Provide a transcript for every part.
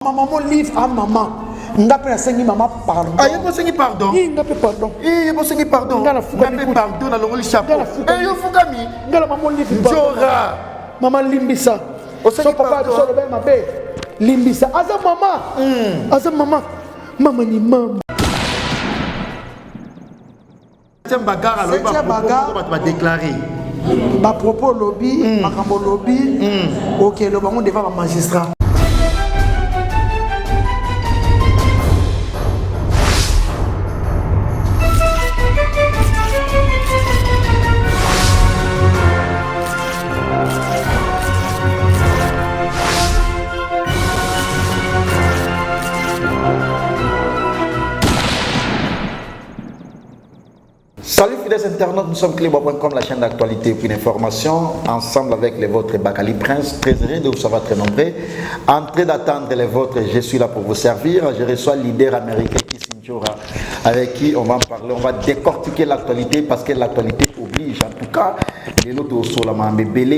Maman livre à maman. Ngape sengi maman pardon. Ah, il faut sengi pardon. Ngape pardon. Il faut sengi pardon. Ngape pardon na longoli chapeau. Eh yo fukami. Ngala maman livre. Jora. Maman limbisa. So papa so le ben mabe. Limbisa. Asa maman. Asa maman. Maman ni maman. C'est bagarre alors va déclarer. Ba propos lobby, makambo lobby. OK, le bango devant le magistrat. Salut fidèles internautes, nous sommes Clébois.com, la chaîne d'actualité pour une information, ensemble avec les vôtres Bakali Prince, très heureux de vous savoir très nombreux. En train d'attendre les vôtres, je suis là pour vous servir. Je reçois le leader américain Kissinger, avec qui on va en parler, on va décortiquer l'actualité parce que l'actualité oblige. En tout cas,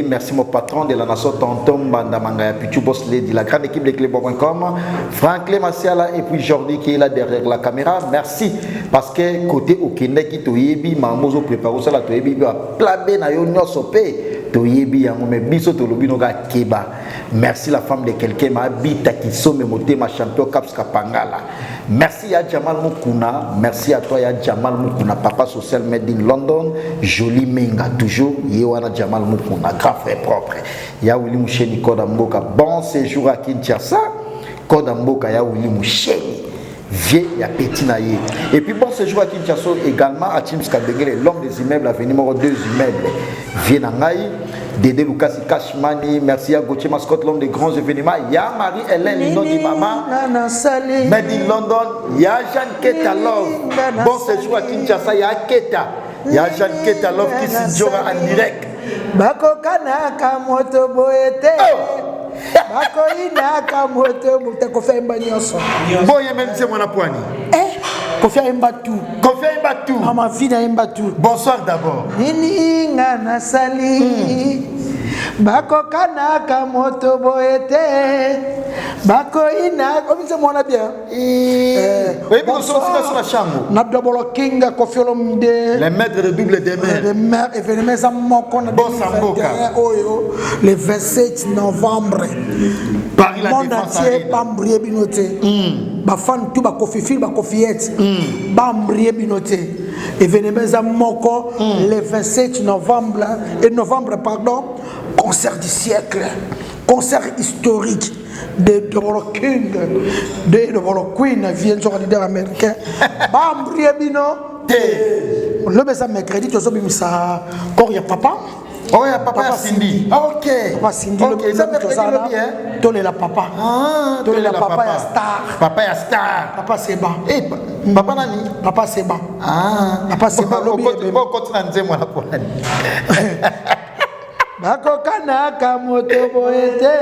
merci mon patron de la nation Tonton Bandamanga Pichu Boss Lady, la grande équipe de Clébois.com, Franklin Massiala et puis Jordi qui est là derrière la caméra. Merci parce que côté Okende qui toyebi mamozo prépare ça la toyebi va plaber na yo nyosopé toyebi yango me biso to lobi no ga keba. Merci la femme de quelqu'un ma bita qui somme moté ma champion Caps Kapangala. Merci à Jamal Mukuna, merci à toi ya Jamal Mukuna, papa social made in London, joli menga toujours yewana Jamal Mukuna, grand frère propre. Ya Willy Moucheni Kodamboka, bon séjour à Kinshasa. Kodamboka ya Willy Moucheni. Vieux ya petit naïe. Et puis bon séjour à Kinshasa également à Tim Skabengele, l'homme des immeubles, la numéro 2 immeubles. Vieux Nangaï, Dédé Lucas Kashmani, merci à Gauthier Mascotte, l'homme des grands événements. Ya Marie-Hélène, nom de maman. Made in London, ya Jeanne Keta Love. Bon séjour à Kinshasa, ya Keta. Ya Jeanne Keta Love qui s'y en direct. Bako kanaka moto boete. Bako inaka moto mutako femba nyoso. Boye même c'est mon appoini. Kofia Mbatu. Kofia Mbatu. Maman Vida Mbatu. Bonsoir d'abord. Nini ngana sali. Bako kanaka moto boete. Bako ina. Comme c'est moi bien. Oui, bonsoir sur la chambre. Nabdobolo Kinga Kofiolo Mde. Les maîtres de double des mains. Les maîtres événements à Mokon. Le 27 novembre. Paris la défense. Bambrié binoté. Bafan tout ba Kofifil ba Kofiette. Bambrié binoté. Événements à Mokon le 27 novembre pardon. Concert du siècle. Concert historique de Double King, de Double Queen, vient sur leader américain. Bambrié bino. Le besa mercredi tu as ça corps ya papa. Oh ya papa Cindy. OK. Papa Cindy le ça bien. Tolé la papa. Ah, tolé la papa ya star. Papa ya star. Papa Seba. Eh papa nani? Papa Seba. Ah, papa Seba le continent nzemo na kwa nani. Bako kanaka moto boete.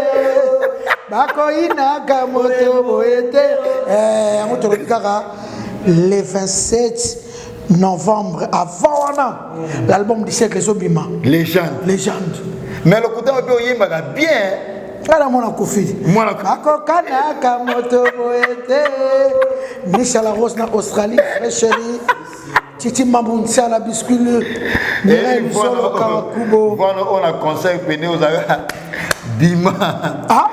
Bako inaka moto boete. Le 27 novembre, avant l'album du siècle Zobima. Légende. Mais le côté où il m'a bien. Voilà mon Kofi. Bako kanaka moto boete. Michel Rose na Australie, très chérie. Titi Mabuntia la biscuit. Voilà, on a conseil péné aux agas. Bima. Ah?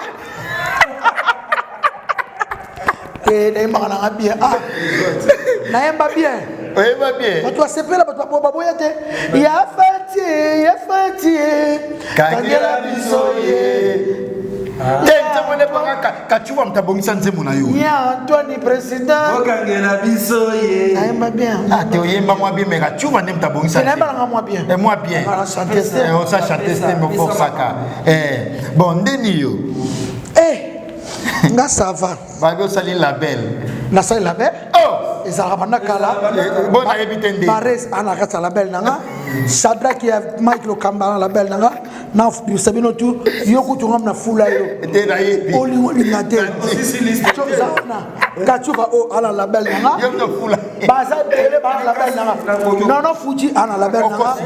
Et naïma bien. Ah. Naïma bien. Oui, va bien. Tu as sepé là, tu as pas boyate. Ya fati. Kangela bisoye. Kachuwa mtabongisa nzemu na yo. Ya Antoine président. Kangela bisoye. Naïma bien. Ah, tu yemba moi bien mais kachuwa nem tabongisa. Naïma nga moi bien. Et moi bien. On chanter. On ça chanter mais pour ça ka. Bon ndeni yo. Nga ça va. Bago sali label. Na sali label? Oh, ezalaka banda kala bon ayebite nde Paris ana kata label nanga Sadra qui a Mike Lokamba na label nanga na Sabino tu yoku tu ngam na fula yo te na yebi oli woli ngate zona kachuba o ala label nanga yo na fula baza tele ba label nanga non Fuji ana label nanga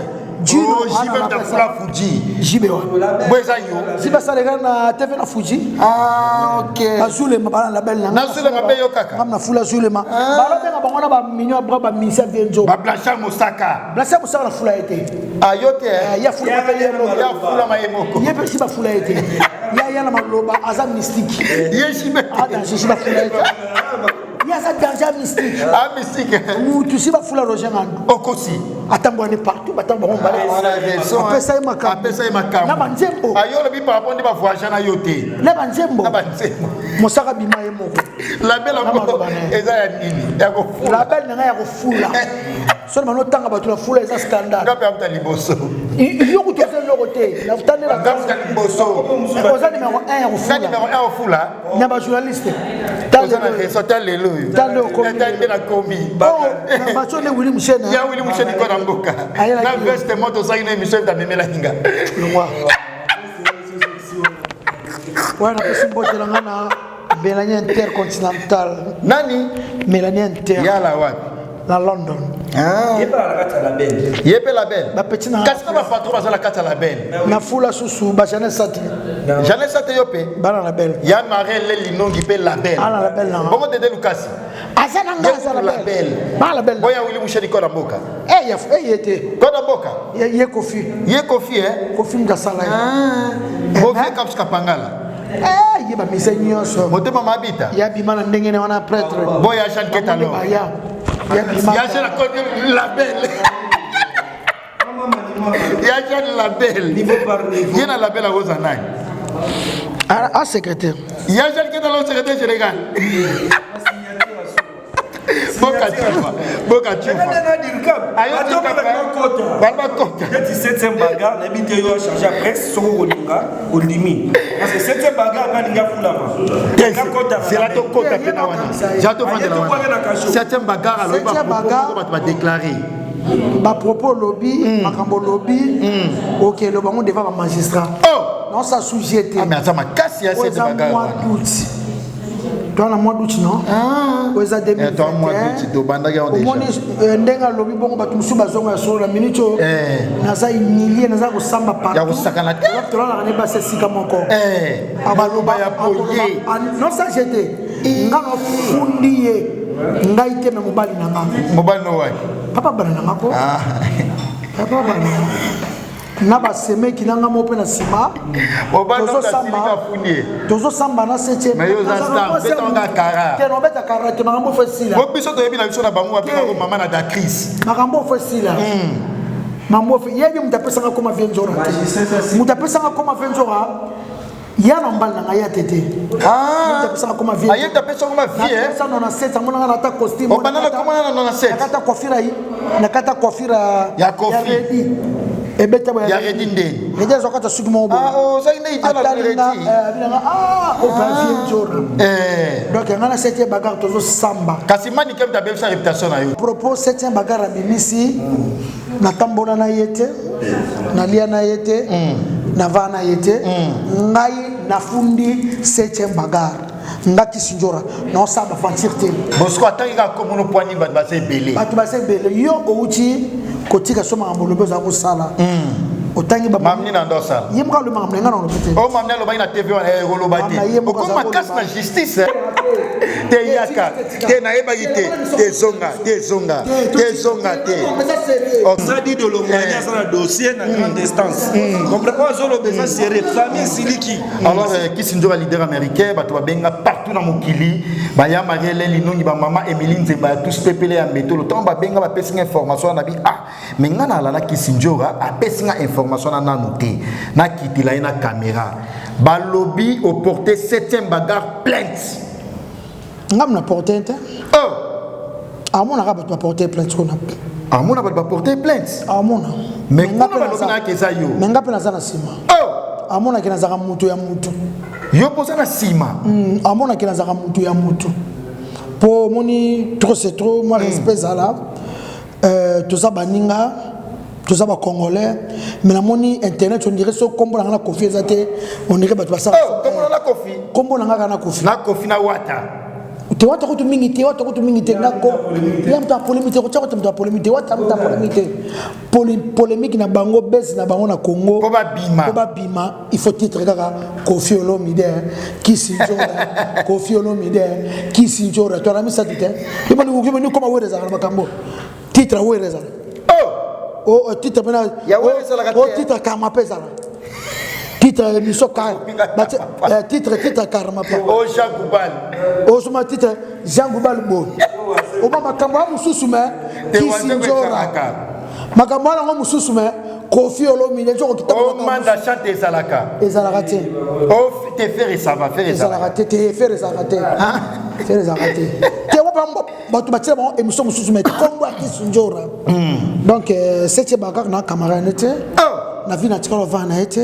Oh, Jibe Tafula Fuji. Jibe wa. Bweza yo. Jibe saleka na TV na Fuji. Ah, ok. Azulema bana label na. Na Zulema be yo kaka. Ngam na fula Zulema. Balo benga bangona ba minyo bra ba misa vienzo. Ba Blanchard Mosaka. Blanchard Mosaka na fula ete. Ayote. Ya fula ba yemo. Ya fula ma yemoko. Ye pe si ba fula ete. Ya na maloba azam mystique. Ye Jibe. Ada si ba fula ete. Ya sa danger mystique. Ah, mystique. Mutu si ba fula roger ngando. Okosi. Atambo ni partout, atambo on balé. On a raison. Apesa e makam. Apesa e makam. Na banjembo. Ayo le bi par rapport ba voyage na yote. Na banjembo. Na banjembo. Mosaka bima ye moko. La belle encore. Eza ya nini? Ya ko fula. La belle nga ya ko fula. So mano tanga batu la fula eza scandale. Ngapi amta liboso. Yo ko toze lo côté. Na futane la Ngapi amta liboso. Oza numéro 1 ya ko Sa fula. numéro 1 au fula. Na ba journaliste. Oza na réseau lelo. Talo ko. Na komi. Na ba so ne Willy Mchena. Ya Willy Mchena ko na mboka. Na veste moto sa ina émission ta memela hinga. Ouais, na pesi mbote la ngana Mélanie Intercontinental. Nani? Mélanie Inter. Yala wapi? Na London. Ah. Yepe la kata la belle. Yepe la belle. Ba petit na. Kasi ba patron bazala kata la belle. Na fula susu ba Janelle Sati. Janelle Sati yope. Bana la belle. Ya Maré le linongi pe la belle. Ana la belle na. Bongo Dede Lucas. Azana ngasa la belle. Ba la belle. Boya Willy Mchena ko na mboka. Ya yete. Ko na mboka. Ye Kofi. Ye Kofi eh. Kofi mdasala. Ah. Kofi kapska pangala. Ye ba mise nyonso. Motema mabita. Ya bima na ndenge ne wana prêtre. Boya Jean Ketalo. Ya bima. Ya Jean la belle. Ya Jean la belle. Niveau par niveau. Yena la belle à Rosanane. Ah secrétaire. Ya Jean Ketalo secrétaire général. Boka Chufa. Boka Chufa. Ayo Balba Kota. Le 17e bagarre, n'habite yo chargé après son Olinga, Olimi. Parce que 7e bagarre, pas Linga Fulama. C'est la Tokota Penawana. J'attends de la Wana. 7e bagarre, alors il va déclarer. Ba propos lobby, makambo lobby. OK, le bango devant un magistrat. Oh, non ça sujet. Ah mais ça m'a cassé à cette bagarre. Mois d'août. Toi la mois d'août non? Ah. Aux a 2021. Toi mois d'août do banda ga on déjà. Omoni ndenga lobby bongo batu musu bazonga sur la minute. Naza humilié naza ko samba partout. Ya ko sakana te. Toi la ne ba se sika moko. Abaloba ya poye. Non ça j'étais. Ngano fundi ye. Ngai te me mobali na nga. Mobali no wai. Papa bana na mako. Ah. Papa bana. Na ba seme ki nanga mo pe na sima. Mobali no sika fundi. Tozo samba na 7e. Mais yo za star betonga kara. Te no beta kara te makambo fasila. Bo biso to yebi na biso na bango wa pe mama na da crise. Makambo fasila. Mambo fe yebi mutapesa nga koma venzora. Mutapesa nga koma venzora. Yana mbali na ngaya tete. Ah. Mutapesa nga koma vie. Aye tapesa nga vie eh. Ça non na 7 amona nga na ta costume. O banana comment na 7. Nakata coiffure yi. Nakata coiffure ya coiffure. Ebeta ba ya redi ndeni. Redi zokata suki mo bo. Ah oh ça ina itala la redi. Ah o ba vie njora. Donc ngana 7e bagarre tozo samba. Kasi mani kem ta belle réputation na yo. Propos 7e bagarre bimisi na tambola na yete. Na lia na yete. Na vana yete. Ngai na fundi 7e bagarre. Ngaki sinjora na samba fantirte. Bosco atangi ka komono poani ba se belé. Ba ba se belé yo outi kotika soma ngambolo za ko sala. Otangi ba mamni na ndo sala. Yimka lo mamna ngana no pete. O mamna lo ba na TV on e golo ba te. O ko makas na justice. Te yaka te na eba gite te zonga te zonga te zonga te. Ça dit de l'Ombania ça na dossier na grande distance. Comprends zo lo besoin serré famille siliki. Alors Kisinjo leader américain ba to ba benga partout na mokili ba ya Marielle Linongi ba mama Emeline Zemba tous pepele ya meto le temps ba benga ba pesinga information na bi mais ngana la Kisinjo a pesinga information na noté na kitila ina caméra ba lobby au porté 7e bagarre plainte ngam na porter te amona ka ba porter plainte kona amona ba porter plainte amona mais ngapa ba lobby na keza yo mais ngapa na zana sima amona kina zaka mutu ya mutu yo posa na sima amona kina zaka mutu ya mutu po moni trop c'est trop moi respect zala tout ça baninga tout ça ba congolais mais la moni internet on dirait so kombo na Kofi ezate on dirait ba ça kombo na Kofi kombo na ngaka na Kofi na Kofi na wata te wata ko to mingi te ngako ya mta polémique ko tsa ko mta polémique wata mta polémique na bango bes na bango na Congo ko ba bima il faut titre kaka Koffi Olomide Kisinjora Koffi Olomide Kisinjora to na misa tite ni koma wereza na makambo titre wereza oh titre bena ya wereza la oh titre kama pesa titre émission titre karma pa oh Jean Goubal oh suma titre Jean Goubal bo o ba makambo mususu me Kisinjora makambo na mususu me Koffi Olomide joko kitaba oh manda chante ezalaka te oh te faire ça va faire ezalaka te faire ezalaka te wapa batu batia ba émission mususu me kombo ya Kisinjora donc c'est bakak na camarade te na vie na tikalo vana ete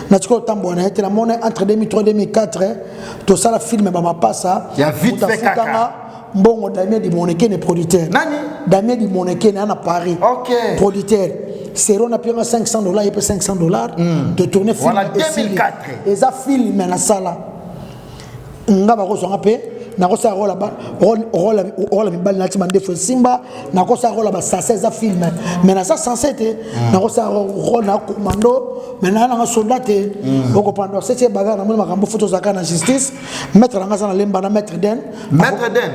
na tikalo tambo na ete na mona entre 2003 2004 to sala film ba mapasa ya vite fait kaka mbongo Damien Di Monekene producteur nani Damien Di Monekene à Paris OK producteur c'est on a payé $500 et puis $500 de tourner film voilà 2004 et ça film na sala ngaba ko so ngape na ko sa rola ba rola mibali na timande fo simba na ko sa rola ba ça c'est ça film mais na ça censé te na ko sa rola commando mais na nga soldat te ko pando c'est bagarre na mo makambo photo zaka na justice maître nga sana lemba na maître den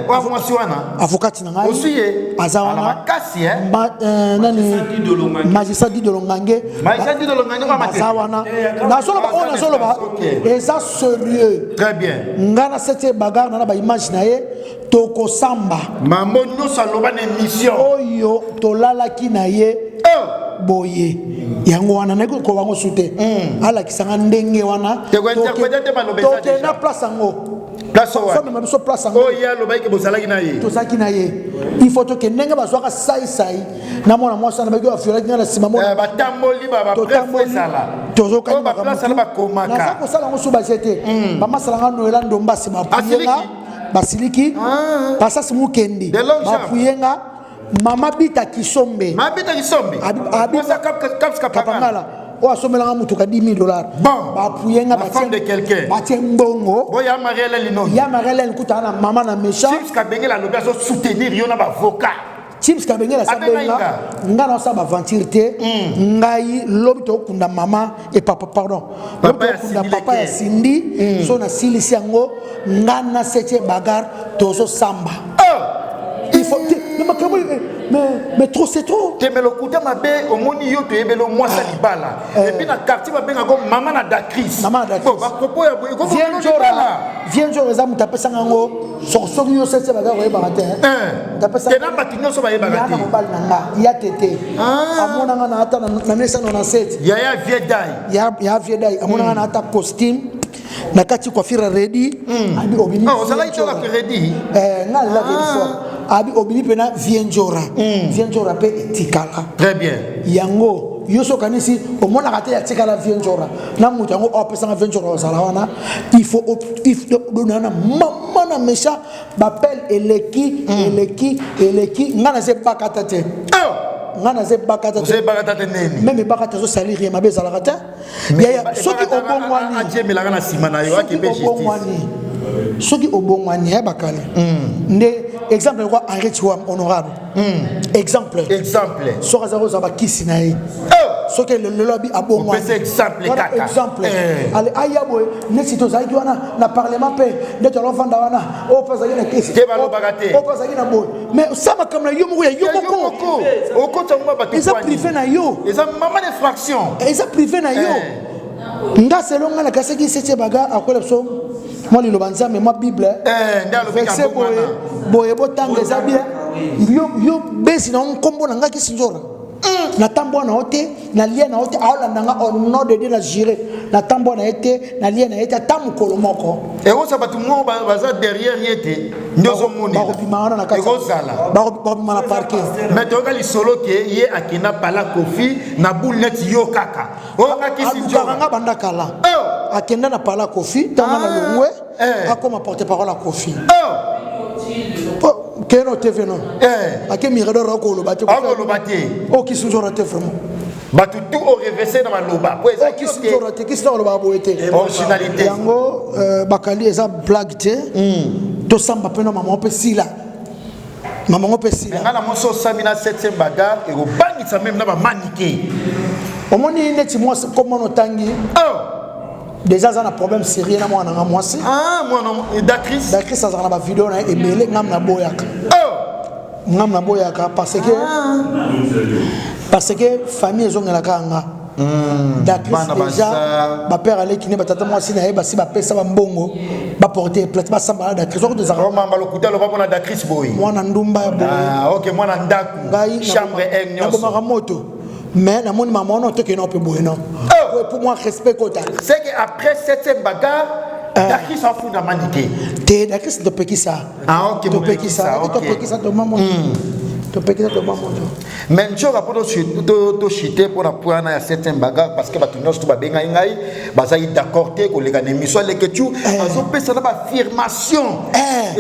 wa mo siwana avocat na ngai aussi azawana kasi nani magistrat di Dolongange azawana na solo ba et ça sérieux très bien ngana cette bagarre na ba image na ye toko samba mambo nyonso aloba na émission oyo tolalaki na ye boye yango wana na ko bango sute ala kisanga ndenge wana toke na place ngo place wa so même so place ngo oyo aloba ke bozalaki na ye tozaki na ye il faut que ndenge bazwaka sai na mona mwasa na baki afiola ngana sima mona batamboli ba préfet sala tozoka ba place sala ba komaka na ko sala ngo so ba jete ba masala ngano ela ndomba sima puyenga basiliki pasa simu kendi ba puyenga mama bita kisombe abi kapangala o asomela mutuka $10,000 ba puyenga ba femme de quelqu'un ba tembongo boya mariela lino ya mariela nkutana mama na méchant chips kabengela lobiaso soutenir yo na ba avocat chips kabengela sabenga ngana sa ba ventirité ngai lobi to kunda mama et papa pardon lobi to kunda papa ya Cindy so na silisi yango ngana sete bagar tozo samba il faut mais trop c'est trop te me lokuta mabe omoni yo to yebelo mwasa libala et puis na quartier ba benga ko mama na Dakris ba propos ya boye ko vient jour za mutapesa ngo so yo sete bagar ko yeba te tapesa te na batinyo so ba yeba te ya mobali nanga ya tete amona nga na ata na nesa na set ya viedai ya viedai amona nga na ata costume na kati coiffure ready abi obini ça là il la ready nga la ready so abi obini pena vienjora pe etikala très bien yango yoso kanisi omona kate ya tikala vienjora na mutu yango opesa nga vienjora sala wana il faut donana mama na mesha bapel eleki ngana se bakata te ngana ze bakata te neni même bakata zo salir ya mabe sala kata ya soki obongwani ajemelaka na sima na yo akepe justice soki obongwani ya bakale nde exemple quoi Henri Chiwam honorable exemple soka zako za bakisi na ye soki le lobby abongwani c'est exemple kaka exemple ale ayabo ne sito zaiki wana na parlement pe nde to lofanda wana o pesa yena kesi ke balo bagate o pesa yena boy mais ça ma comme yo moko ya yo moko o ko tangwa bato ils ont privé na yo ils ont maman de fraction ils ont privé na yo nga selonga na kaseki sete baga akola so moi le banza mais moi bible verset boye botanga za bien yo besi na nkombo na nga Kisinjora na tambo na ote na lien na ote aolanda nga au nom de Dieu na juré na tambo na ete na lien na ete tamu kolomoko et on ça batu mo baza derrière yete ndozo moni ba bimana na kasa ba bimana parquet mais to ka li solo ke ye akina pala Koffi na boule net yo kaka o nga Kisinjora nga banda kala akenda na pala Koffi tanga na longwe akoma porte-parole à Koffi Keno TV non ake mirador ko lo bate o Kisinjora te vraiment batu tout au reversé dans maloba po eza Kisinjora te Kisinjora lo ba boete originalité yango bakali eza blague te to samba peno maman pe sila maman pe sila ngana moso samina 7e bagarre et obangi ça même na ba maniqué omoni neti moi comme on tangi déjà ça a un problème sérieux na moi na moi si moi non d'actrice ça na ba vidéo na ebele ngam na boyaka ngam na boyaka parce que famille ezongela kanga d'actrice déjà ba père allait qui ne batata moi si na eba si ba pesa ba mbongo ba porter plainte ba samba d'actrice ko des aroma ba lokuta lo ba bona d'actrice boy moi na ndumba boy OK moi na ndaku chambre na bomaka moto mais na moni maman on te que non peut boy non pour moi respect kota c'est que après 7e bagarre d'actrice s'en fout de maniqué te d'actrice de peki ça OK to peki ça to peki ça to maman to peki ça to maman mais tu rapport to chiter pour la poana ya 7e bagarre parce que batu nyonso ba benga ngai baza d'accord te ko leka émission le que tu azo pesa na ba affirmation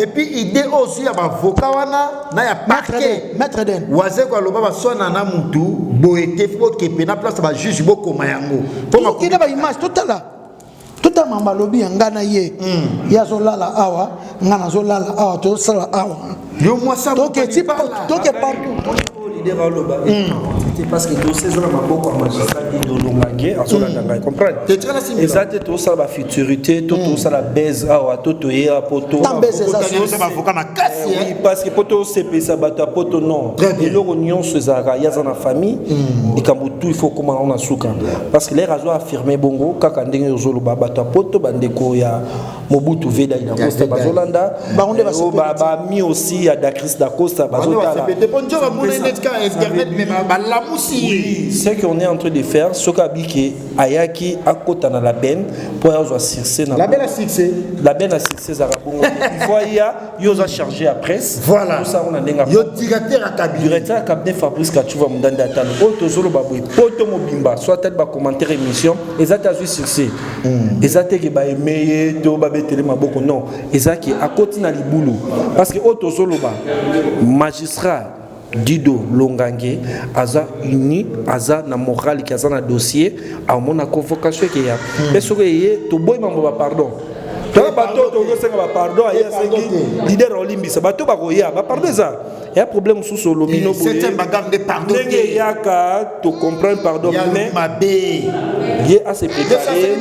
et puis idée aussi ya ba avocat wana na ya parquet maître den waze ko loba ba sona na mutu boete faut que pena place ba juge boko mayango pour ma kida ba image tota mamba lobi ngana ye ya zo lala awa ngana zo lala awa to sala awa yo moi ça donc tu partout c'était parce que tous ces hommes ont beaucoup de magistrats de Longangé à son endroit comprendre et ça c'est tout ça la futurité tout ça la baise à tout hier poto oui parce que poto c'est ça bata poto non et leur union se zara ya dans la famille et quand tout il faut comment on a souka parce que les razo affirmé bongo kaka ndenge zolo bata poto bandeko ya Mobutu Veda ina Costa Bazolanda ba mi aussi à Dakris da Costa Bazolanda c'est qu'on est en train de faire ce qu'habiki ayaki à côté dans la benne pour avoir succès la benne a succès zarabongo il faut y a chargé à presse voilà ça on a denga yo directeur à cabinet Fabrice Kachuva mundanda atano auto zolo baboy poto mobimba soit tel ba commentaire émission ezata vu succès ezate ke ba aimer to ba betele maboko non ezaki à côté na libulu parce que auto zolo ba magistrat Dido Longangé aza uni aza na moral qui aza na dossier a mon convocation qui ya mais ce que to boy mambo pardon to bato to senga pardon ya sengi leader olimbisa bato ba ko ya ba pardon ça il y a problème sous solo bino boye c'est un bagarre de pardon ndenge yaka to comprendre pardon mais il a se préparer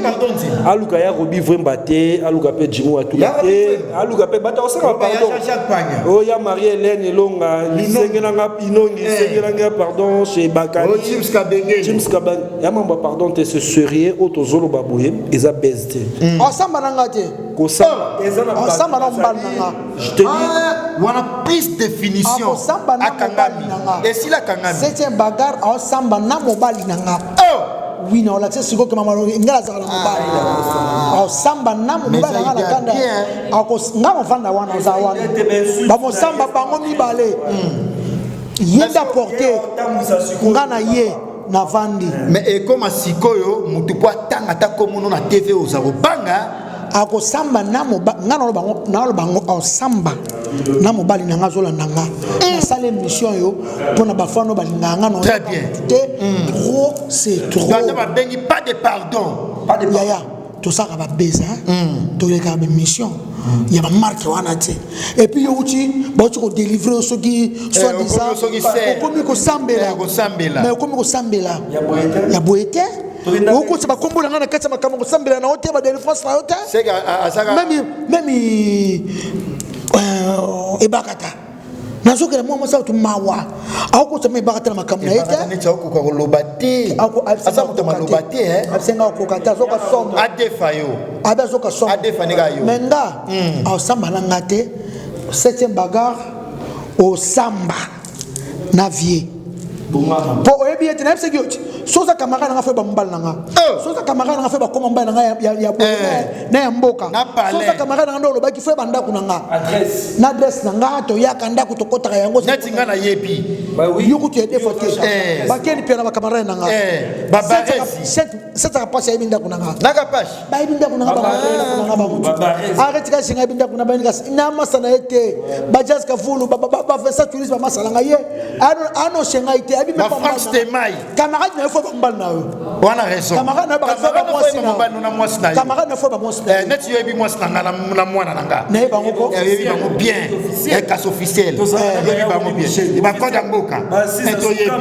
aluka ya robi vraiment baté aluka pe jimu atulaté aluka pe bata osaka pardon oh ya Marie Hélène Longa lisengena inongi lisengena pardon chez Bakani James Kabenge ya mamba pardon te ce sérieux auto zolo baboye eza besté ensemble nangate ko ça ensemble na mbalanga je te dis wana prise définition akangami et si la kangami 7e bagarre ensemble na mobali nanga oui non là c'est ce que maman ngala za la mobali ensemble na mobali nanga kanda ako ngama vanda wana za wana ba mo samba bango mibale yenda porter ngana ye na vandi mais et comme sikoyo mutu po tanga ta komuno na TV ozabo banga ako samba na mobali ngana lo bango ensemble na mobali nanga zola nanga na sale mission yo pona ba fano balinganga no très bien trop c'est trop dans ba bengi pas de pardon pas de yaya to ça va baiser to les ka mission il y a ma marque wana te et puis yo uti ba tu ko délivrer ceux qui soit disant comme ko sambela mais comme ko sambela ya boete oko se ba kombola ngana kati makambo ko sambela na hotel ba défense na hotel c'est même ebakata nazokela mwa masa tu mawa ako se me bakata na makambo na ete ne tsako ko lobate ako asa muto malobate asenga ko kata zoka somo adefa yo abezoka somo adefa ne ga yo menga au samba na ngate 7e bagarre au samba na vie po ebi ete na se gyoti soza camarade nga fe ba mbala nga soza camarade nga fe ba koma mbala nga ya na ya mboka soza camarade nga ndolo ba ki fe ba ndaku nga na adresse na nga to ya kanda ku to kota yango neti nga na yebi ba oui yuku te defote ba keni pia na ba camarade nga ba baresi c'est ça passe ya binda ku nga na ka passe ba binda ku nga ba arrête ka singa binda ku na ba ni ka na masana ete ba jazz ka fulu ba fa ça tourisme ba masala nga ye ano shenga ite ba France de mai camarade na faut mbal na on a raison camarade na ba camarade ne faut pas moi net yo ebi moi na mwana nanga ne bango ko ebi bango bien casse officiel ebi bango bien ba koda mboka to yebi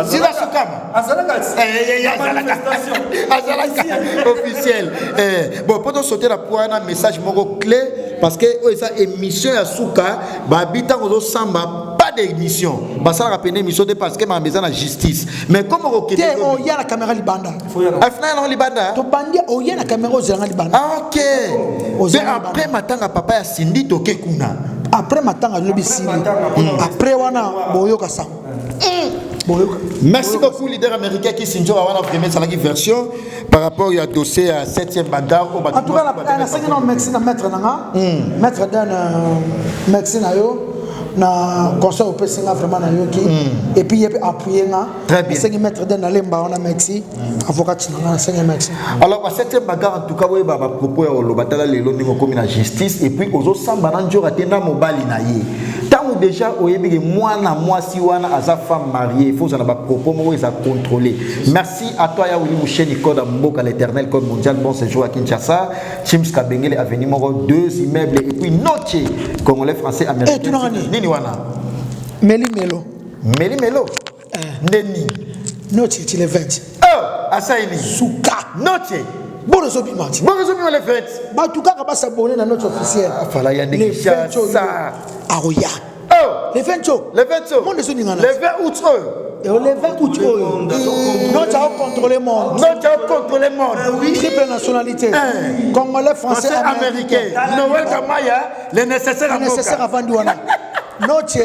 sila sukama azalaka officiel bon pour sauter la point un message moko clé parce que ça émission ya suka ba bita ko samba pas d'émission ba ça rappeler émission de parce que ma besoin la justice mais comme on te o ya la caméra libanda afna na libanda to bandi o ya la caméra o zanga libanda OK mais après matanga papa ya Cindy to ke kuna après matanga lobi Cindy après wana boyoka sa merci beaucoup leader américain qui sinjo wana vraiment ça la version par rapport au dossier à 7e bagarre au en tout cas la cinquième médecine maître nanga maître d'un médecine ayo na conseil au pesinga vraiment na yoki et puis il appuyer nga très bien 5 mètres d'un lemba on a merci avocat na 5 mètres alors à 7e bagarre en tout cas oui ba propos ya lobatala lelo ndingo comme la justice et puis ozo samba na njora tena mobali na ye tant déjà oyebi mwana mwasi wana aza femme mariée il faut ça na ba propos mo ça contrôler merci à toi ya Willy Moucheni code mboka l'éternel code mondial bon séjour à Kinshasa Chims Kabengele avenue numéro 2 immeuble et puis Noche congolais français américain nini wana Meli Melo neni Noche tu les 20 oh asaini suka Noche bon les obi mati bon les obi les fêtes ba tout cas ka s'abonner na notre officiel fala ya nekisha ça aroya oh les 20 bon les obi ngana les 20 août et le 20 août notre a contrôlé monde triple nationalité congolais français américain Noël Kamaya les nécessaires avant douana Noche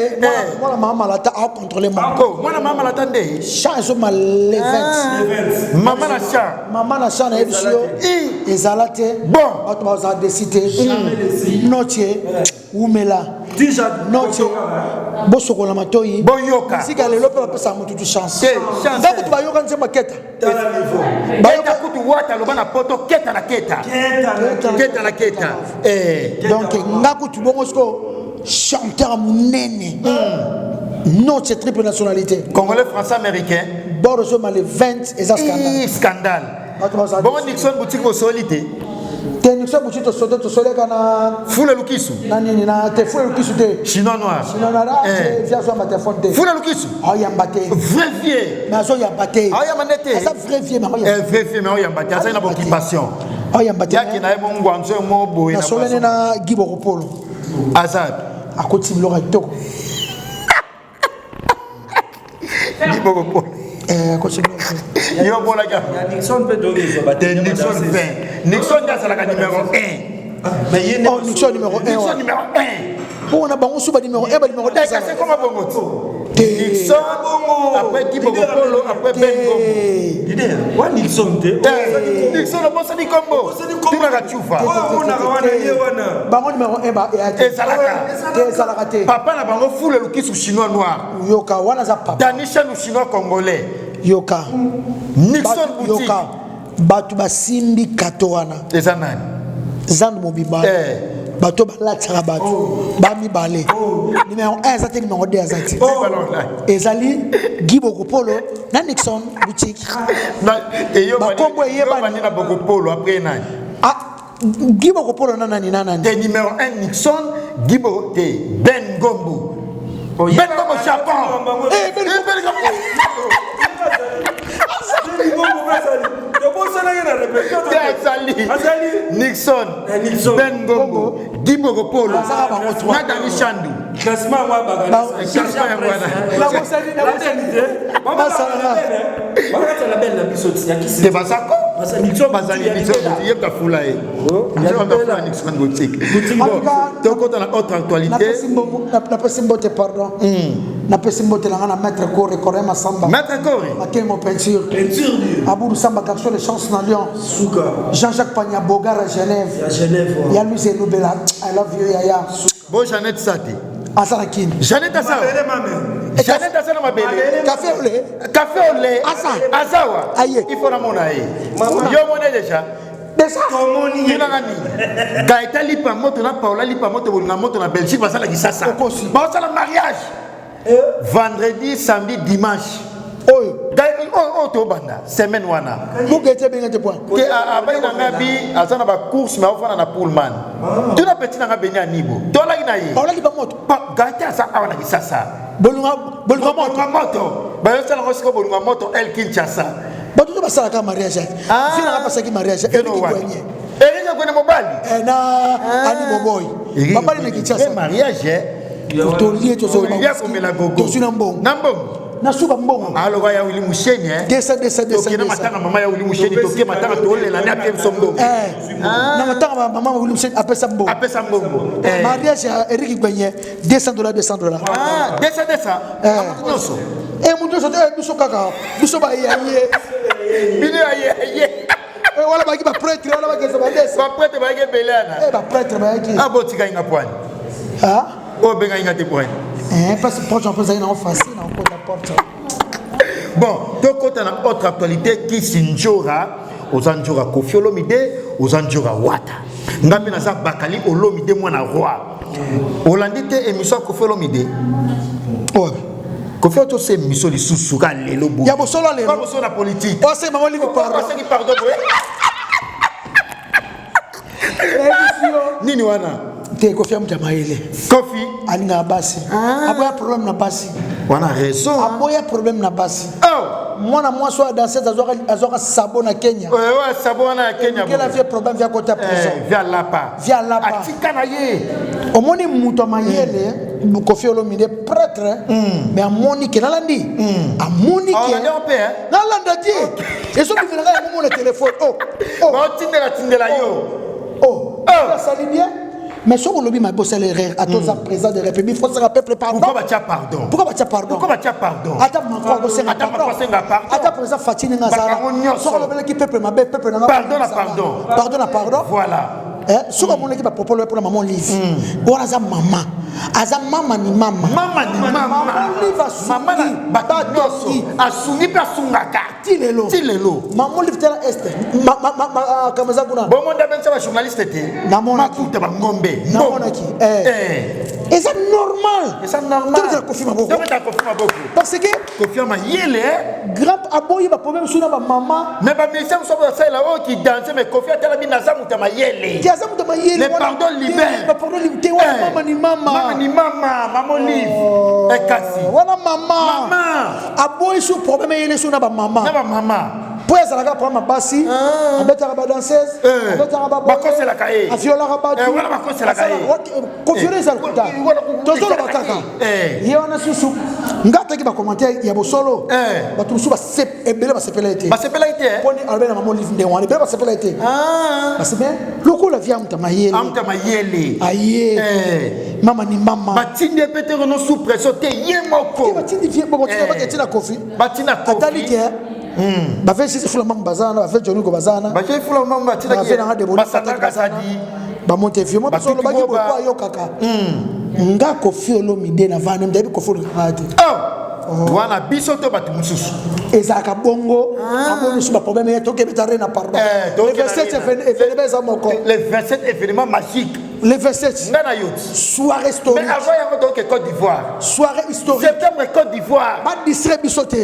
moi maman la ta a contrôlé monde moi maman la tande change mal les 20 maman la cha na ebisio ezalate bon auto za décider Noche umela Noche bosokola matoi boyoka sika lelo pe pesa mutu tu chance ndako tu bayoka nze maketa bayoka kutu wata loba na poto keta na keta donc ngako tu bongo sko chanteur munene Noche triple nationalité congolais français américain boroso mal 20 et ça scandale bon Nixon boutique au solité Nixon boutique au solité to soleka na Fula Lukisu na nini na te Fula Lukisu te chinois noir via so ma téléphone te Fula Lukisu yambate vrai vieux mais so yambate manete ça vrai vieux mais vrai vieux mais yambate ça une occupation yambate yaki na ebo ngwanzo mo boye na solene na Gibo Kopolo azad akoti biloko kitoko Gibo Kopolo akoti yo bola ka Nixon peut donner ça battre Nixon 20 Nixon ça la numéro 1 mais il est Nixon numéro 1 Nixon numéro 1 on a bango suba numéro 1 ba numéro 2 c'est comment bongo Nixon après Gibo Kopolo après Bengo leader wa Nixon te Nixon le boss ni combo tuna ka chufa bango numéro 1 ba ezalaka te papa na bango Fula Lukisu chinois noir yoka wana za papa Danisha nous chinois congolais yoka Nixon boutique yoka batu basimbi kato wana eza nani zandu mobimba bato balataka bato bamibale numéro 1 eza te numéro 2 eza te ezali Gibo Kopolo na Nixon boutique bakombo eyebani na Bokopolo après nani Gibo Kopolo na nani te numéro 1 Nixon Gibo te Ben Gombo Japon Nixon Ben Gombo Gibo Kopolo na Dani Shandu classement wa baga la belle la bisoti ya kisi te basako Nixon bazali Nixon yeka fula e Nixon boutique donc dans la autre actualité na pesimbote pardon na pesimbote la na maître Coré Masamba maître Coré akemo peinture Abou Samba garçon de chance na Lyon Jean-Jacques Pagna Bogar à Genève ya lui c'est Nobela I love you yaya bon Jeannette Sati Asarakin Jeannette Asa Jeannette Asa na mabele café au lait Azawa il faut la monaie yo monaie déjà komoni ngani Gaëtan lipa moto na Paola lipa moto na moto na Belgique basala kisasa basala mariage vendredi samedi dimanche to banda semaine wana Mugete bengete point. ke abai na ngabi azana ba course mais ofana na pullman tu na petit na ngabenya nibo to la ina ye Paula ki ba moto. pa gata sa awana kisasa Bolunga moto. moto ba yo sala ngosiko bolunga moto El Kinshasa Ba tu ba sala ka mariage. Fina ka pasa ki mariage. Eri kwene mobali Na ani boboy. Mabali na Kinshasa. mariage To lié to so. Olivier komela gogo To suna mbongo. nambongo Na suka mbongo. alo ya Willy Musheni Desa. tokena matanga mama ya Willy Musheni toke matanga tolela na pia msongo Na matanga mama William Sen apesa mbongo. apesa mbongo Mariage ya Eric Gwenye $200. desa noso Mutu so biso kaka. Biso ba ye. bino ye Wala ba ki ba prêtre wala ba kesa ba desa. ba prêtre ba ke belana Ba prêtre ba ki. aboti ka inga point o benga inga te point Parce que porte en fait en facile en porte à porte. bon to kota na autre actualité qui sinjora ozanjora Koffi Olomide ozanjora Wata ngambi na sa bakali Olomide mwana roi Olandi te émission Koffi Olomide Ouais. Koffi to se émission li susuka lelo bo Ya bosolo lelo. pas besoin de politique Oh c'est maman livre pardon. pardon nini wana Te Koffi Mjamaile. Koffi Alinga basi. Aboya problème na basi. wana raison Aboya problème na basi. oh Mwana mwasi wa danseuse azoka sabo na Kenya. ouais sabona Kenya Quel a fait problème via côté prison. via lapa atika na ye Omoni muto mayele Koffi Olomide prêtre mais amoni ke nalandi. Amoni on ke. est en paix Nalanda ti. Eso bivina nga mo le téléphone. ba tindela yo Ça salit bien. Mais si on lobby ma bosse l'erreur à tous les présidents de la République, il faut se rappeler pardon. pourquoi tu as pardon Pourquoi tu as pardon? pourquoi tu as pardon Attends, ma bosse pardon. Attends, président Fatine Ngazara. Sur le qui peuple ma belle peuple pardon. voilà Sur mon équipe propos pour la maman livre. Ou aza maman. Aza maman ni maman. maman bata nyoso asuni pe asungaka Tilelo. Maman livre tela est. Kamaza kuna. bon monde ben ça journaliste était Namona makuta ba ngombe Namona ki. Et c'est normal. c'est normal Tu as confirmé beaucoup. Parce que Koffi ma yele grand aboyi ba problème sur na ba maman. mais ba musicien so ba ça là qui danser mais Koffi atela bi naza muta ma yele Kiaza muta mayele. Le pardon libère. Le pardon libère. Maman ni maman. maman livre ekasi Wana maman. Aboyi sur problème yele sur na ba maman. na ba maman Pour ça la prendre ma bassi. Abeta ba danseuse. Abeta ba ba ko c'est la cahier Afiola ba. voilà ba ko c'est la cahier Confier ça kuta. Tozo ba kaka. Yona susu. Ngata ki ba commentaire ya bosolo. Ba tusu ba sep ebele ba sepela été. ba sepela été Poni albert na maman livre ndewani. Ba sepela été. Parce que loko la via muta mayele. amta ma yele Aye. Mama ni mama. batinde pete no sous pression te yemoko Batindi vie bon tu vas que la Koffi. batina Atali Koffi ke. Ba fait c'est fula mam bazana, ba fait Johnny ko bazana. ba je fula mama batina Ba fait na de boni basata kasadi ba monte vieux mo so lo ba ki bo kwa yo kaka. Nga Koffi Olomide na vana mdabi Koffi Olomide. wana biso to batu mususu Ezaka bongo aboni sur ba problème ya toke betare na pardon. Le 27 événement za moko. les 27 événements magiques Le 27 ngana yot soirée mais historique. avant yango donc Côte d'Ivoire Soirée historique. septembre Côte d'Ivoire Ba distrait bisoté.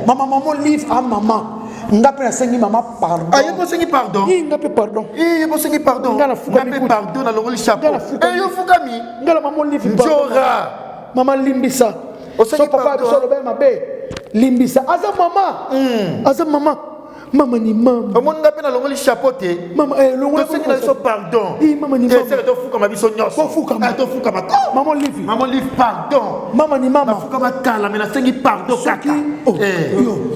Maman livre à maman. Ngape na sengi maman pardon. aye ko sengi pardon Ngape pardon. ko sengi pardon Ngala fuka mi pardon na longoli chapeau Ngala fuka yo fukami Ngala maman livre pardon. Jora Maman limbisa. Osengi So papa pardon. biso lobe mabe. Limbisa. Aza maman. Aza maman. Maman ni maman. omoni ngape na longoli chapeau te Maman longola to sengi na so pardon maman ni maman. c'est to fukama biso nyonso Ko fukama. to fukama Maman livre. maman livre pardon Maman ni maman. fukama kala mais na sengi pardon kaka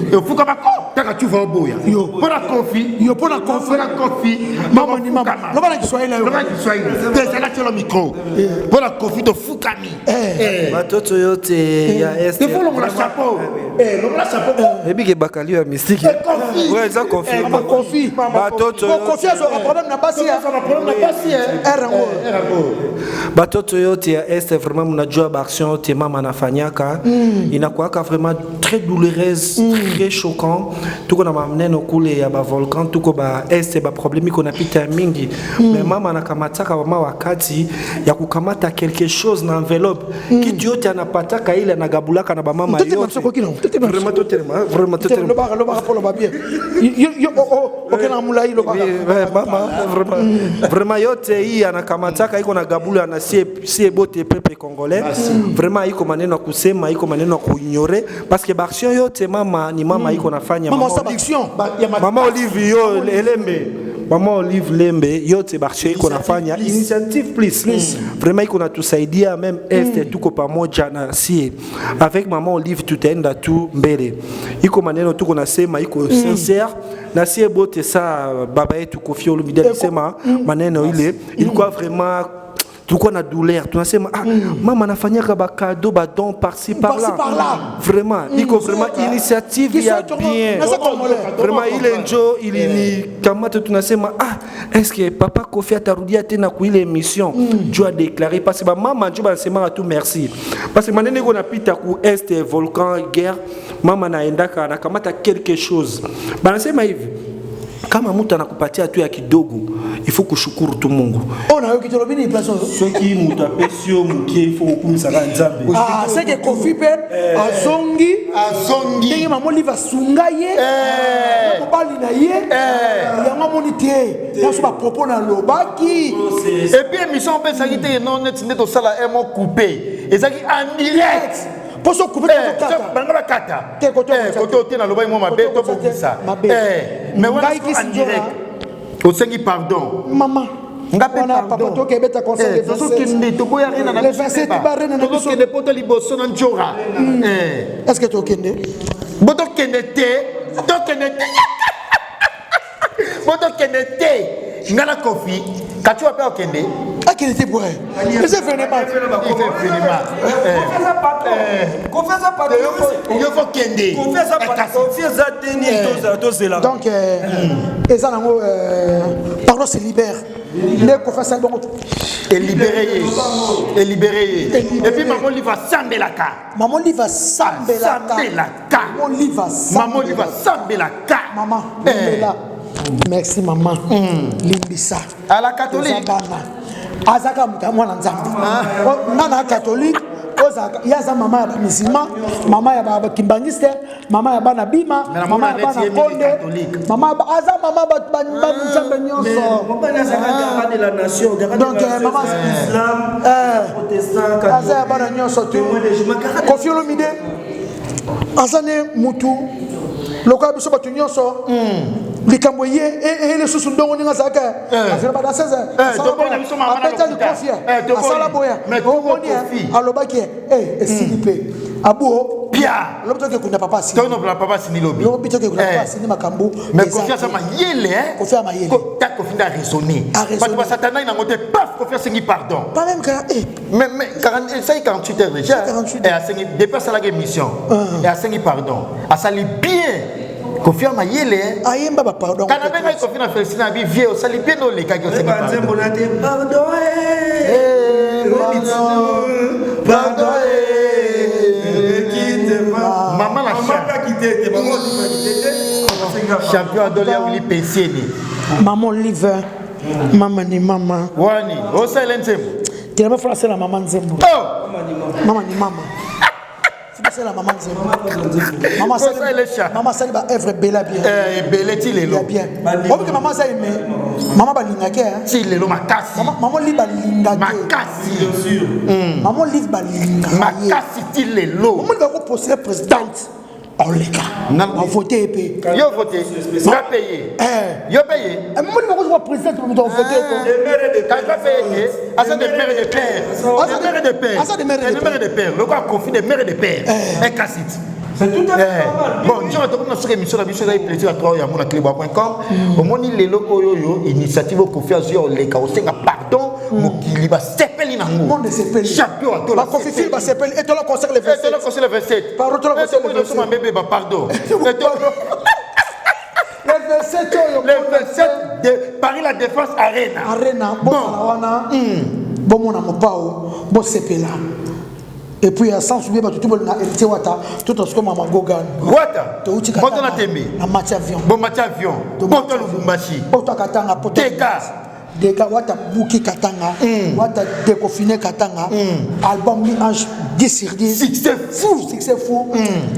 yo fukama kaka tu vas boya Yo. pona Koffi Yo pona Koffi. pona Koffi Maman ni maman. Loba na Kiswahili yo. loba Kiswahili déjà là tu as le micro pona Koffi to fukami batoto yo te ya est il faut longola chapeau longola chapeau ebike bakali ya mystique ouais eza confirme Koffi. batoto yo Koffi azo problème na basi ya. problème na pasi batoto yo te ya est vraiment mnajua baaction te mama nafanyaka inakuwaka vraiment très douloureuse très choquant tuko na maneno kule ya ba volcan tuko ba este ba problemi kuna pita mingi mais mama anakamataka mama wakati ya kukamata quelque chose na enveloppe kitu yote anapataka ile anagabulaka na ba mama yote vraiment le bar pour le papier OK na mulai le bar mama vraiment yote hii anakamataka iko na gabula na sie bote peuple congolais vraiment iko maneno kusema iko maneno kuignore parce que action yote mama ni mama iko nafanya mama Olive yo elembe mama Olive lembe yote action iko nafanya initiative please vraiment iko natusaidia même este tuko pamoja na sie avec mama Olive tutaenda tu mbele iko maneno tuko nasema iko sincere na sie bote sa baba yetu Koffi Olomide alisema maneno ile ilikuwa vraiment tulikuwa na douleur tunasema mama anafanyaka ba cadeau ba don par-ci par-là vraiment iko vraiment initiative ya bien vraiment ile njo ili ni kama tunasema est-ce que papa Koffi atarudia tena ku ile émission jo a déclaré parce que mama njo banasema tu merci parce que manene iko napita ku est volcan guerre mama naendaka anakamata quelque chose banasema hivi kama mtu anakupatia tu ya kidogo il faut kushukuru tu Mungu. On a eu qui te robini place ceux qui nous tapesio mukie il faut kumisa nzambe. C'est que Koffi pe azongi ndenge mama Olive asungaye ko bali na ye ya mama monité parce ba propos na lobaki et puis émission pe ça qui était non net to sala emo coupé et ça qui en direct pour se couper bangala kata koto tena lobai mo mabe to bokisa mais voilà en direct au sengi pardon maman ngape papa to ke beta conseil de so kende to boya rena na le 27 barena na so kende poto liboso na njora est-ce que to kende boto kende te boto kende te ngala Koffi katu apa okende akende te boy mais c'est vraiment confesse pas yo faut kende confesse à tenir tozela donc et ça nango pardon c'est libère les confesse ça donc et libéré et puis maman Olive va sambelaka maman Olive va sambelaka maman Olive va sambelaka maman merci maman limbisa à la catholique azaka mwana nzambe nana catholique ozaka yaza mama ya musulman mama ya ba kimbangiste mama ya bana bima mama ya bana konde mama aza mama ba nzambe nyonso mama azaka de la nation donc mama islam protestant aza ya bana nyonso tu Koffi Olomide azane mutu loka biso batu nyonso likambo ye ele susu ndongo ninga zaka afira ba 16 apeta likofia asala boya omoni alobaki esilipe abuo pia lobito ke kuna papa si tono papa si ni lobi lobito ke kuna papa si ni makambu mais confiance ma yele Koffi ma yele ko ta Koffi da raisonner parce que satana ina ngote paf confiance ngi pardon pas même ka mais 48 heures déjà et a sengi dépasse la émission et a sengi pardon a sali bien Koffi ma yele ayemba ba pardon kana benga Koffi na Felicina bi vie o sali bien no le ka ko sengi pardon pardon maman la champion Adolia Willy Pensieni maman Olive maman ni mama wani o silence tu vas faire ça la maman Nzembo maman ni mama c'est la maman Nzembo maman ça va œuvre belle bien belle ti lelo bien on que maman ça aimé maman ba lingake ti lelo makasi maman Olive ba lingake makasi bien sûr maman Olive ba lingake makasi ti lelo maman va poster présidente on les cas on voté épée yo voté va payer yo payer moi je vois président pour me voter quand va payer asa de mère de père asa de mère de père le quoi confie de mère de père un cassite c'est tout à fait normal. Bon, je retourne sur l'émission, la mission plaisir à toi, à monacleba.com. Au moni lelo oyo initiative au Koffi azio le ka osenga pardon, mokili ba sepeli nango. Monde sepeli. Champion à toi. Ba Koffi fil ba sepeli et toi la concert le 27. Et toi la concert le 27. Pardon, toi la concert le 27. Ma bébé ba pardon. Le 27 le 27 de Paris la Défense Arena. Bon wana. Bon mon amopao, bon sepela. Et puis sans oublier tout le monde a hérité Wata, tout ce que maman Gogan. Wata. Poto na tembe. Na match avion. Bon match avion. Poto Lubumbashi. Poto Katanga, poto. Dega Wata Buki Katanga, Wata Déconfiné Katanga, album mi ange 10 sur 10. Succès fou.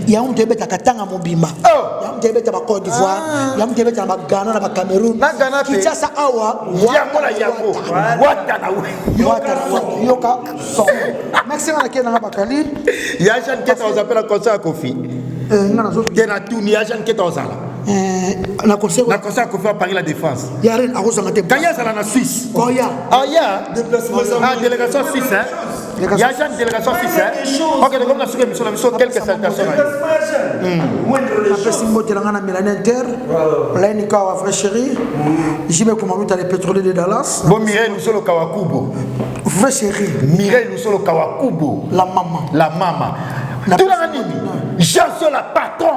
Il y a un début à Katanga Mobima. Il y a un début à Côte d'Ivoire, il y a un début à Ghana, à Cameroun. Kinshasa Awa, Wata Yoka. Merci à laquelle on a Bakali. Il y a Jean qui on appelle un concert à Kofi. Il y a tout, il y a Jean qui on na concert à Kofi à Paris la Défense. Il y a rien à cause de quand il y a ça en Suisse. Ah, il y a délégation suisse. Il y a une délégation suisse. Ok, comme la mission, quelques salutations. Après, si je suis en Milan Inter, là, il y a un vrai chéri. Je me commande les pétroliers de Dallas. Bon, Mireille, nous sommes au Kawakubo. Vrai chéri. Mireille, nous sommes au Kawakubo. La maman. La maman. Tout le monde. Jean-Sol, la patron.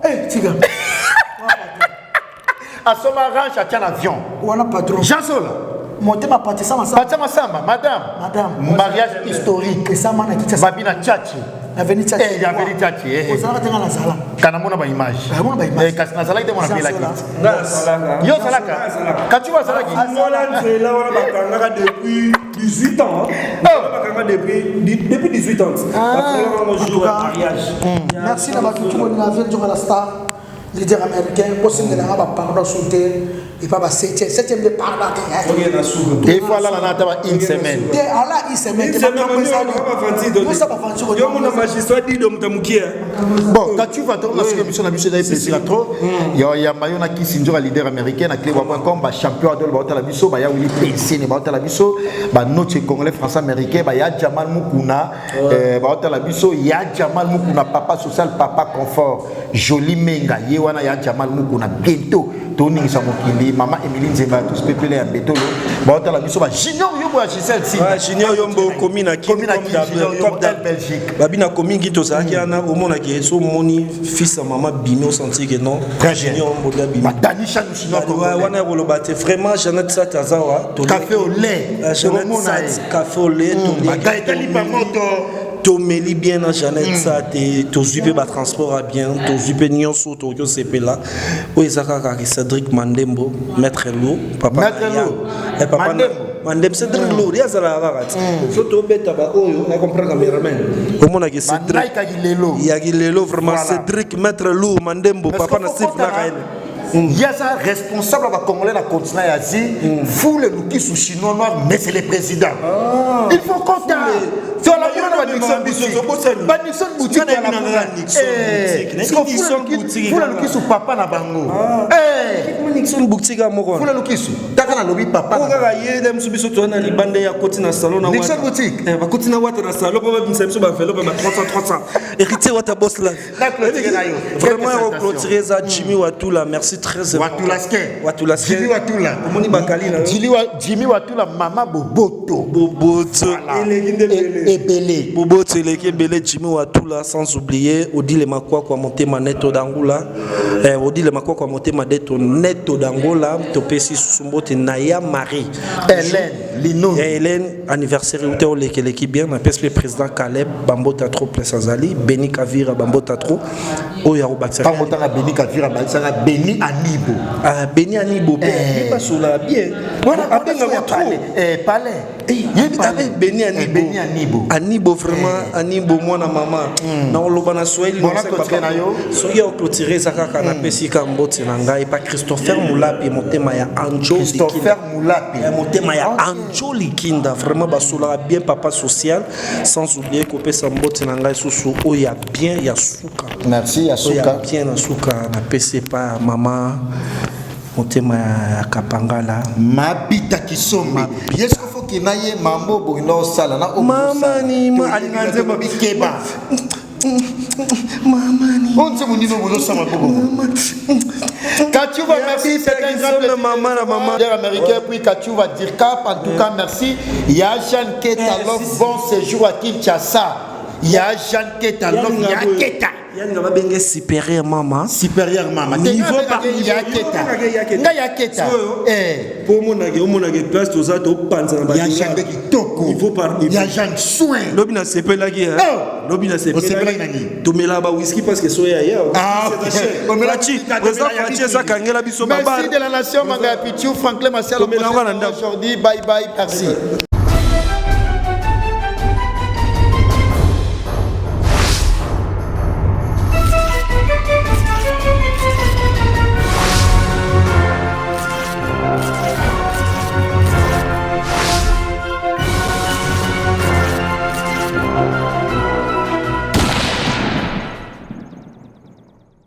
Eh, tiga. À son ranch, à tient l'avion. Ou un patron. Jean-Sol. Monter ma partie ça Samba, madame. Mariage historique. Et ça m'a dit Babina Tchatchi. Avenue Tchatchi. Eh, il y a Avenue Tchatchi. Vous allez dans la salle. Kanamona ba image. Eh, kasna salaki de mon appel là. Yo salaka. Quand tu vois salaki. Là on a bakanga depuis 18 ans. Depuis 18 ans. On joue à mariage. Merci d'avoir tout le monde la ville durant la star. Leader américain, possible de la pardon sauter et pas septième de pardon. Des fois là on a une semaine. Une semaine. Bon, quand tu vas dans la mission, la mission d'ailleurs plaisir trop. Il y a Mayona qui s'injure leader américain à clé.com, champion de la mission, il y a Willy PC, la mission, notre congolais français américain, il y a Jamal Mukuna, la mission, il y a Jamal Mukuna, papa social, papa confort, joli menga, il y a Jamal Mukuna, bientôt. Tony Samokili, maman Emilie Nzemba, tous peuplés à Bétolo. Bon, la mission, Junior Yombo à Gisèle. Junior Yombo, commune à Kim, comme Belgique. Babina commune qui tosa qui a au monde qui est son moni fils à maman Bino senti que non. Junior Yombo de Bino. Dani Chan Chinois. On a relobate vraiment Jeannette Satazawa. Café au lait. Jeannette café au lait. Tomeli bien na Jeannette ça to zupe ba transport à bien to zupe nyonso to yo sepe là o ezaka ka Cédric Mandembo maître Lo papa et papa Mandembo Cédric Lo ya zala rakati so to beta ba oyo na comprendre cameraman o mona que Cédric ya gilelo vraiment Cédric maître Lo Mandembo papa na sif na kaine. Il y a ça responsable à Congolais dans le continent Asie. Fou le qui sous chinois noir, mais c'est le président. Il faut compter. Sur la bonne Nixon boutique. Nixon boutique. Fou le qui sous papa na bango. Nixon boutique à Moron. Fou le qui sous. T'as un lobby papa. On va y aller dem subiso to na libande ya koti na salon na Nixon boutique. Va koti na wata na salon ba bimsemso ba felo ba 300. Héritier wata boss là. Vraiment on clôturer ça Jimmy Watula. Merci très Watula. Jimmy Watula. Omoni bakali na. Jimmy Watula mama Boboto. Ebele. Boboto eleki ebele Jimmy Watula sans oublier Odile Makwa kwa Motema Neto d'Angola. Odile Makwa kwa Motema Neto d'Angola. Topesi Susumbote Naya Marie. Hélène anniversaire où t'es l'équipe bien. Na PSP président Caleb Bambota trop place Azali. Beni Kavira Bambota trop. Oya Obatsa. Bambota Beni Kavira Bambota Beni Anibo. Beni Anibo. Bien pas sur la bien. Voilà après on palais. Palais. Beni Anibo. Anibo vraiment Anibo moi na maman. Na oloba na Swahili na papa. Soki o clôturer zakaka na pesika mbote na ngai pa Christopher Moulapi motema ya Anjo Christopher Moulapi. Motema ya Anjo Likinda vraiment basola bien papa social sans oublier ko pesa mbote na ngai susu o ya bien ya suka. Merci ya suka. Bien na suka na pese pa mama motema ya Kapangala mabita kisombe yesko foki naye mambo boino sala na mama ni ma alinganze mabikeba mama ni on se munino bozo sama bobo Kachuva merci c'est un grand plaisir maman américain puis Kachuva dire cap en tout cas merci il y a Jean Keta bon séjour à Kinshasa il y a Jean Keta il y a Keta yanga babenge supérieur mama supérieur mama niveau par nga yaketa pour monage place toza to panza na ya jambe kitoko niveau par niveau ya jambe soin lobi na sepela ki lobi na sepela to mela ba whisky parce que soya ya Fachi président Fachi ça kangela biso merci de la nation manga ya Pichu Franklin Martial aujourd'hui bye bye merci